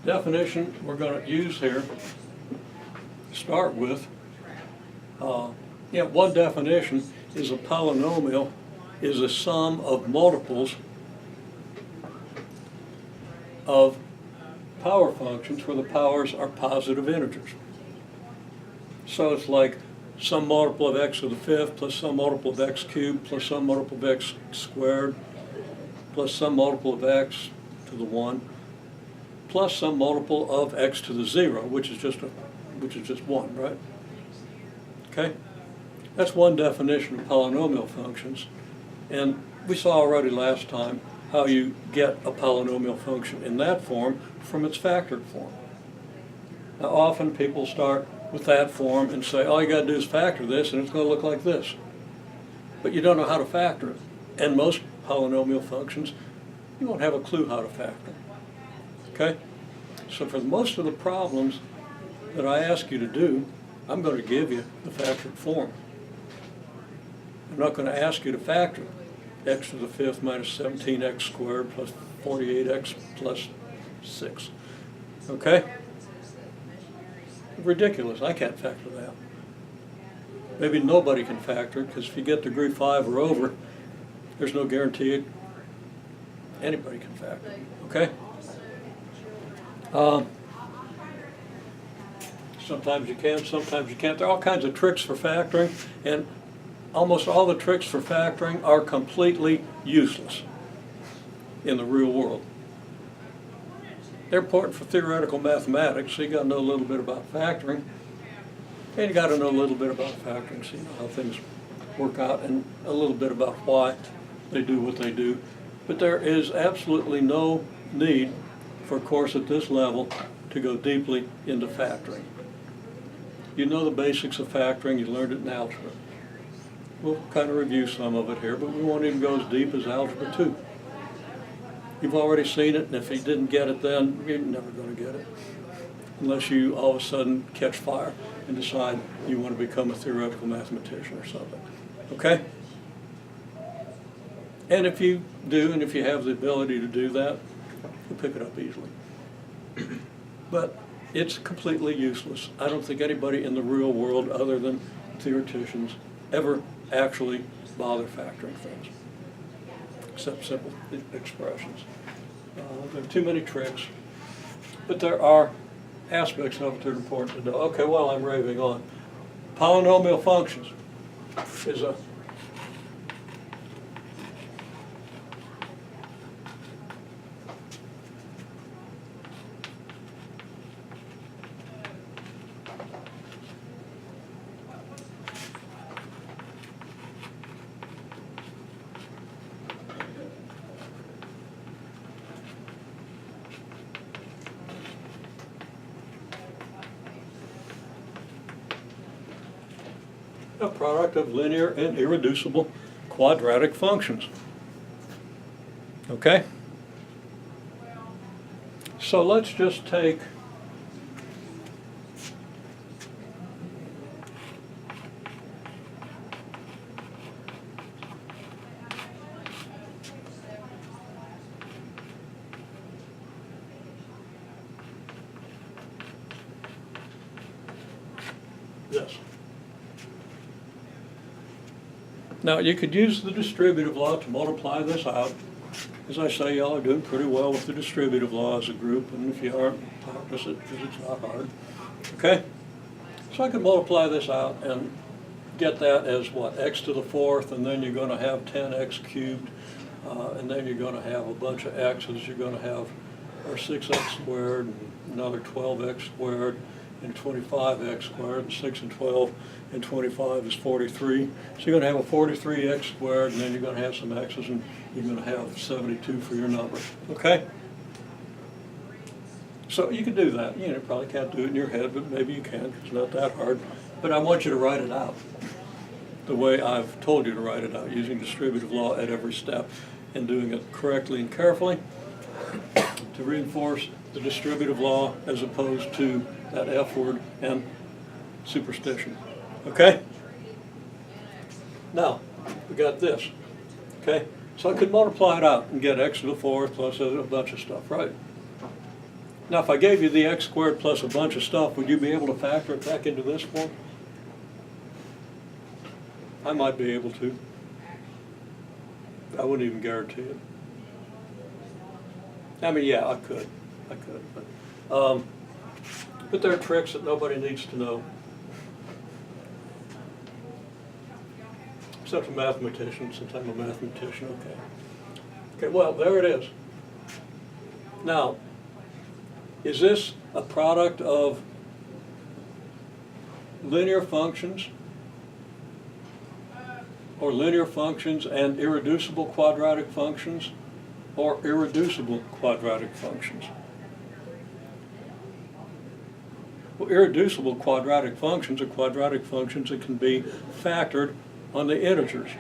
definition we're going to use here to start with, one definition is a polynomial is a sum of multiples of power functions where the powers are positive integers. So it's like some multiple of x to the fifth plus some multiple of x cubed plus some multiple of x squared plus some multiple of x to the 1 plus some multiple of x to the 0, which is just 1, right? Okay? That's one definition of polynomial functions. And we saw already last time how you get a polynomial function in that form from its factored form. Now often people start with that form and say, all you got to do is factor this and it's going to look like this. But you don't know how to factor it. And most polynomial functions, you won't have a clue how to factor. Okay? So for most of the problems that I ask you to do, I'm going to give you the factored form. I'm not going to ask you to factor x to the fifth minus 17x squared plus 48x plus 6. Okay? Ridiculous. I can't factor that. Maybe nobody can factor it, because if you get degree 5 or over, there's no guarantee anybody can factor it. Okay? Sometimes you can, sometimes you can't. There are all kinds of tricks for factoring, and almost all the tricks for factoring are completely useless in the real world. They're important for theoretical mathematics, so you got to know a little bit about factoring, and you got to know a little bit about factoring so you know how things work out, and a little bit about why they do what they do. But there is absolutely no need for a course at this level to go deeply into factoring. You know the basics of factoring, you learned it in algebra. We'll kind of review some of it here, but we won't even go as deep as algebra 2. You've already seen it, and if you didn't get it then, you're never going to get it. Unless you all of a sudden catch fire and decide you want to become a theoretical mathematician or something. Okay? And if you do, and if you have the ability to do that, you'll pick it up easily. But it's completely useless. I don't think anybody in the real world, other than theoreticians, ever actually bother factoring things, except simple expressions. There are too many tricks, but there are aspects of it that are important to know. Okay, well, I'm raving on. Polynomial functions is a product of linear and irreducible quadratic functions. Okay? So let's just take this. Now, you could use the distributive law to multiply this out. As I say, y'all are doing pretty well with the distributive law as a group, and if you aren't, practice it because it's not hard. Okay? So I could multiply this out and get that as what? X to the fourth, and then you're going to have 10x cubed, and then you're going to have a bunch of x's. You're going to have our 6x squared, and another 12x squared, and 25x squared, and 6 and 12 and 25 is 43. So you're going to have a 43x squared, and then you're going to have some x's, and you're going to have 72 for your number. Okay? So you can do that. You probably can't do it in your head, but maybe you can. It's not that hard. But I want you to write it out the way I've told you to write it out, using distributive law at every step and doing it correctly and carefully to reinforce the distributive law as opposed to that F word and superstition. Okay? Now, we got this. Okay? So I could multiply it out and get x to the fourth plus a bunch of stuff, right? Now, if I gave you the x squared plus a bunch of stuff, would you be able to factor it back into this form? I might be able to. I wouldn't even guarantee it. I mean, yeah, I could. But there are tricks that nobody needs to know. Except a mathematician, since I'm a mathematician, okay. Okay, well, there it is. Now, is this a product of linear functions or linear functions and irreducible quadratic functions or irreducible quadratic functions? Well, irreducible quadratic functions are quadratic functions that can be factored on the integers.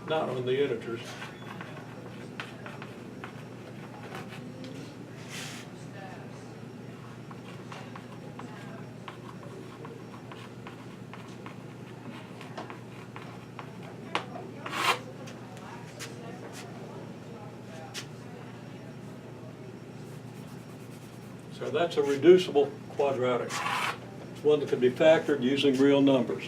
Not on the integers. So that's a reducible quadratic. It's one that can be factored using real numbers.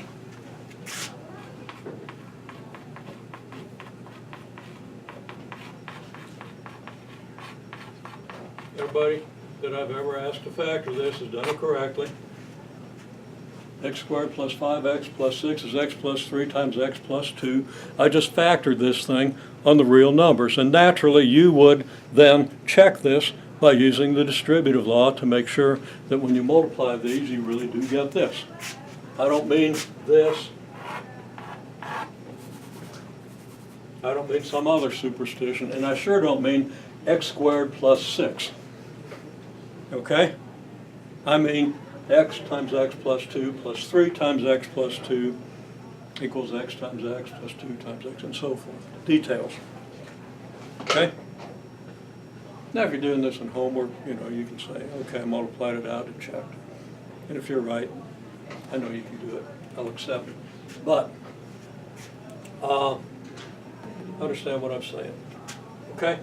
Everybody that I've ever asked to factor this has done it correctly. X squared plus 5x plus 6 is x plus 3 times x plus 2. I just factored this thing on the real numbers. And naturally, you would then check this by using the distributive law to make sure that when you multiply these, you really do get this. I don't mean this. I don't mean some other superstition. And I sure don't mean x squared plus 6. Okay? I mean x times x plus 2 plus 3 times x plus 2 equals x times x plus 2 times x, and so forth. Details. Okay? Now if you're doing this in homework, you know, you can say, okay, I multiplied it out and checked. And if you're right, I know you can do it. I'll accept it. But understand what I'm saying. Okay?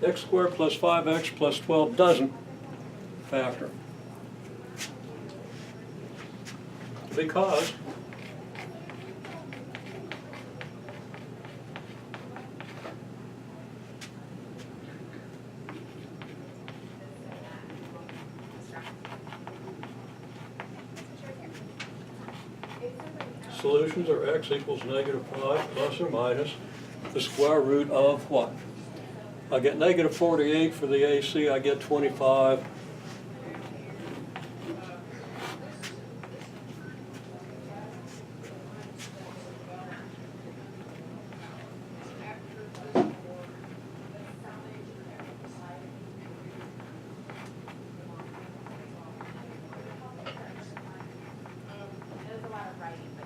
X squared plus 5x plus 12 doesn't factor. Because solutions are x equals negative 5 plus or minus the square root of what? I get negative 48 for the AC, I get 25.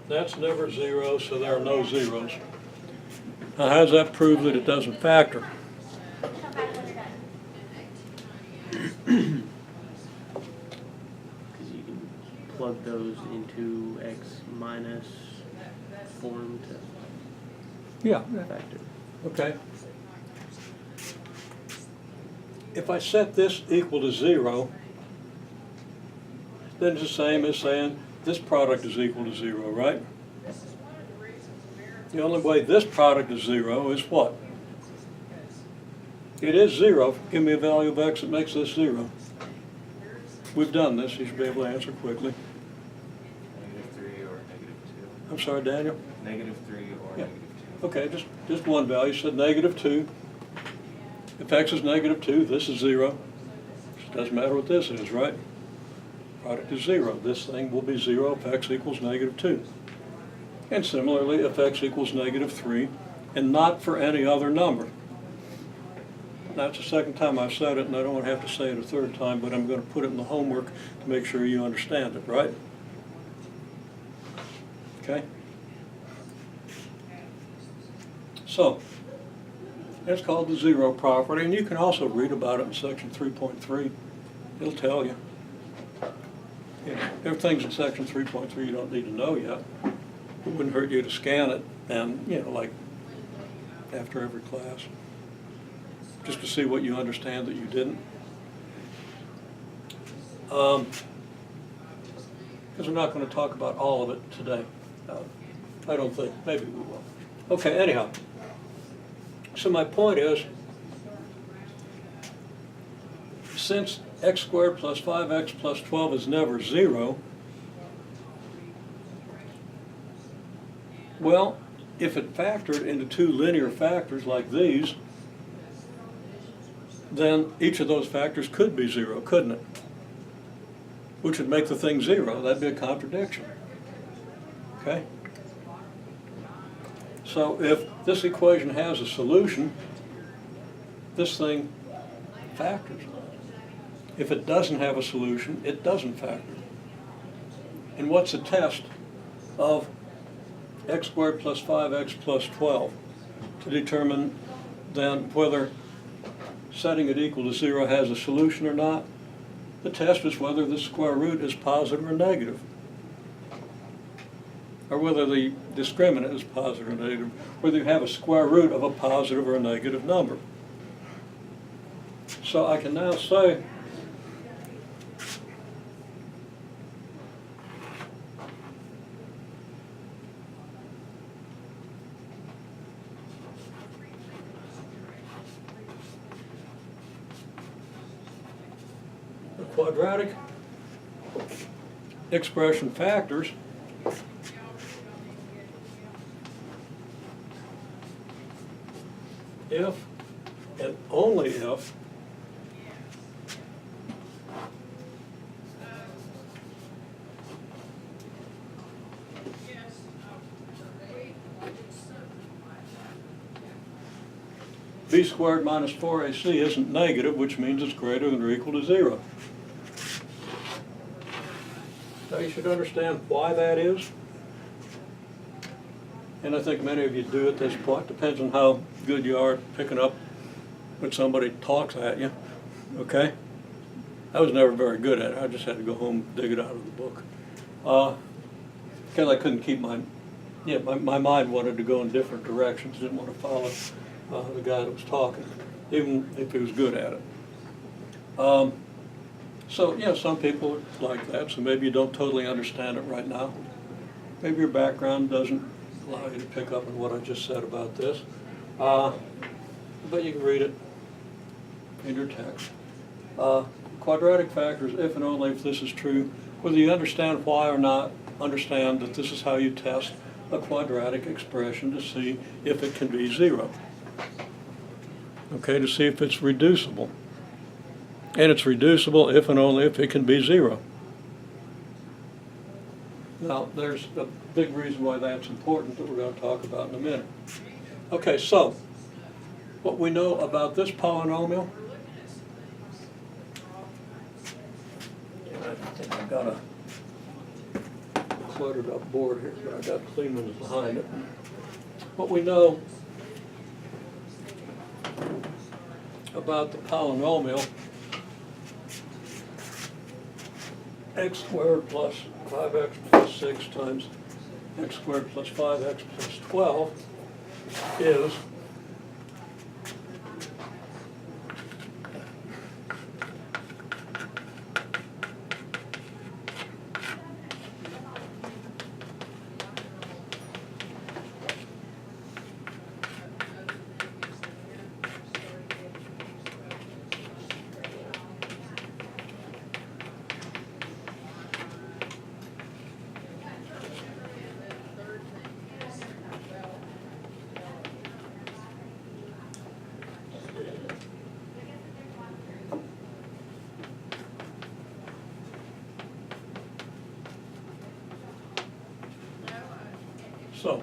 That's never zero, so there are no zeros. Now, how does that prove that it doesn't factor? Plug those into x minus form to factor. Okay. If I set this equal to 0, then it's the same as saying this product is equal to 0, right? The only way this product is 0 is what? It is 0. Give me a value of x that makes this 0. We've done this. You should be able to answer quickly. -3 or -2. I'm sorry, Daniel? -3 or Yeah. -2. Okay, just one value. You said -2. If x is -2, this is 0. It doesn't matter what this is, right? Product is 0. This thing will be 0 if x equals -2. And similarly, if x equals -3, and not for any other number. That's the second time I've said it, and I don't want to have to say it a third time, but I'm going to put it in the homework to make sure you understand it, right? Okay? So, it's called the zero property, and you can also read about it in section 3.3. It'll tell you. You know, there are things in section 3.3 you don't need to know yet. It wouldn't hurt you to scan it, and, you know, like after every class, just to see what you understand that you didn't. Because we're not going to talk about all of it today. I don't think. Maybe we will. Okay, anyhow. So my point is, since x squared plus 5x plus 12 is never 0, well, if it factored into two linear factors like these, then each of those factors could be 0, couldn't it? Which would make the thing 0. That'd be a contradiction. Okay? So if this equation has a solution, this thing factors. If it doesn't have a solution, it doesn't factor. And what's the test of x squared plus 5x plus 12 to determine then whether setting it equal to 0 has a solution or not? The test is whether the square root is positive or negative, or whether the discriminant is positive or negative, whether you have a square root of a positive or a negative number. So I can now say the quadratic expression factors if and only if b squared minus 4ac isn't negative, which means it's greater than or equal to 0. Now you should understand why that is. And I think many of you do at this point. Depends on how good you are at picking up when somebody talks at you. Okay? I was never very good at it. I just had to go home and dig it out of the book. Because I couldn't keep my mind wanted to go in different directions. Didn't want to follow the guy that was talking, even if he was good at it. So, yeah, some people are like that, so maybe you don't totally understand it right now. Maybe your background doesn't allow you to pick up on what I just said about this. But you can read it in your text. Quadratic factors, if and only if this is true, whether you understand why or not, understand that this is how you test a quadratic expression to see if it can be 0. Okay, to see if it's reducible. And it's reducible if and only if it can be 0. Now, there's a big reason why that's important that we're going to talk about in a minute. Okay, so what we know about this polynomial, I think I've got a cluttered up board here, but I've got clean ones behind it. What we know about the polynomial x squared plus 5x plus 6 times x squared plus 5x plus 12 is So,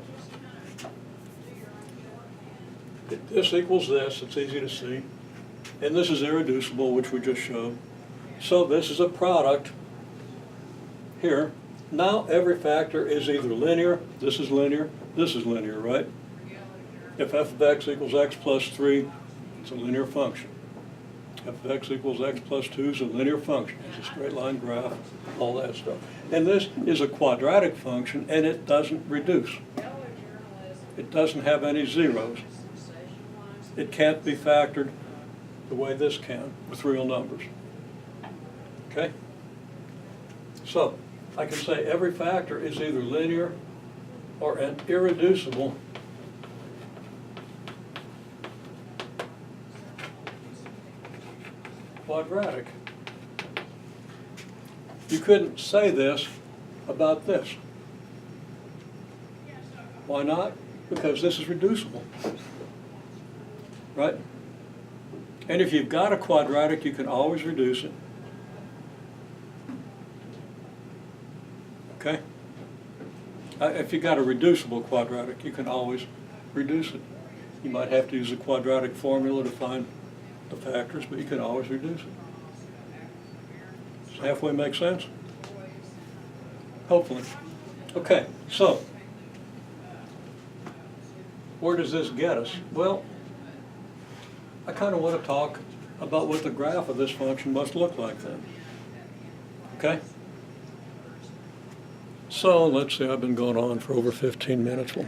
if this equals this, it's easy to see. And this is irreducible, which we just showed. So this is a product here. Now every factor is either linear, this is linear, right? If f of x equals x plus 3, it's a linear function. F of x equals x plus 2 is a linear function. It's a straight line graph, all that stuff. And this is a quadratic function, and it doesn't reduce. It doesn't have any zeros. It can't be factored the way this can with real numbers. Okay? So, I can say every factor is either linear or an irreducible quadratic. You couldn't say this about this. Why not? Because this is reducible. Right? And if you've got a quadratic, you can always reduce it. Okay? If you've got a reducible quadratic, you can always reduce it. You might have to use a quadratic formula to find the factors, but you can always reduce it. Does halfway make sense? Hopefully. Okay, so where does this get us? Well, I kind of want to talk about what the graph of this function must look like then. Okay? So let's see, I've been going on for over 15 minutes. Well,